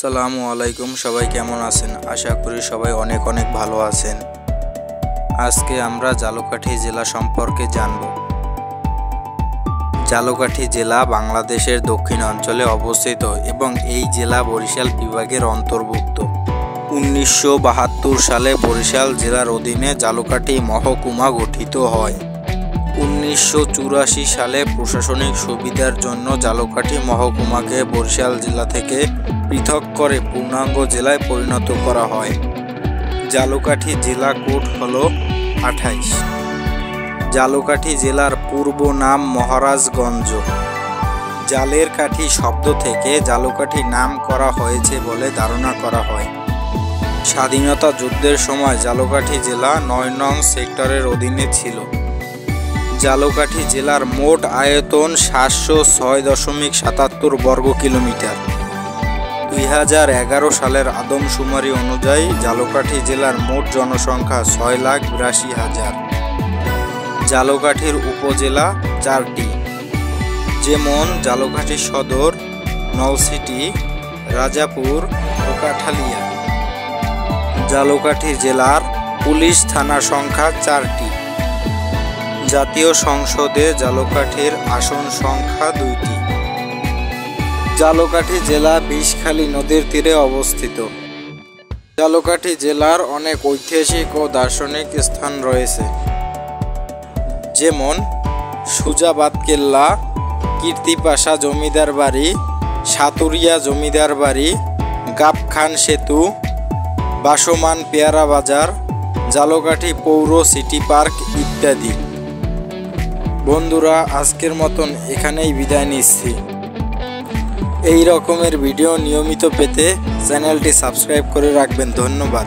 আসসালামু আলাইকুম। সবাই কেমন আছেন? আশা করি সবাই অনেক অনেক ভালো আছেন। আজকে আমরা ঝালকাঠি জেলা সম্পর্কে জানব। ঝালকাঠি জেলা বাংলাদেশের দক্ষিণ অঞ্চলে অবস্থিত এবং এই জেলা বরিশাল বিভাগের অন্তর্ভুক্ত। 1972 সালে বরিশাল জেলার অধীনে ঝালকাঠি মহকুমা গঠিত হয়। 1984 সালে প্রশাসনিক সুবিধার জন্য ঝালকাঠি মহকুমাকে বরিশাল জেলা থেকে পৃথক করে পূর্ণাঙ্গ জেলায় পরিণত করা হয়। ঝালকাঠি জেলা কোড হল 28। ঝালকাঠি জেলার পূর্ব নাম মহারাজগঞ্জ। জালের কাঠি শব্দ থেকে ঝালকাঠি নাম করা হয়েছে বলে ধারণা করা হয়। স্বাধীনতা যুদ্ধের সময় ঝালকাঠি জেলা 9 নং সেক্টরের অধীনে ছিল। ঝালকাঠি জেলার মোট আয়তন 706.77 বর্গ কিলোমিটার। 2011 সালের আদমশুমারি অনুযায়ী ঝালকাঠি জেলার মোট জনসংখ্যা 6,82,000। ঝালকাঠির উপজেলা 4টি, যেমন ঝালকাঠি সদর, নলছিটি, রাজাপুর ও কাঠালিয়া। ঝালকাঠি জেলার পুলিশ থানা সংখ্যা 4টি। জাতীয় সংসদে ঝালকাঠির আসন সংখ্যা 2টি। ঝালকাঠি জেলা বিষখালী নদীর তীরে অবস্থিত। ঝালকাঠি জেলার অনেক ঐতিহাসিক ও দার্শনিক স্থান রয়েছে, যেমন সুজাবাদ কেল্লা, কীর্তিপাশা জমিদার বাড়ি, সাতুরিয়া জমিদার বাড়ি, গাবখান সেতু, বাসমান পেয়ারা বাজার, ঝালকাঠি পৌর সিটি পার্ক ইত্যাদি। বন্ধুরা, আজকের মতন এখানেই বিদায় নিচ্ছি। এই রকমের ভিডিও নিয়মিত পেতে চ্যানেলটি সাবস্ক্রাইব করে রাখবেন। ধন্যবাদ।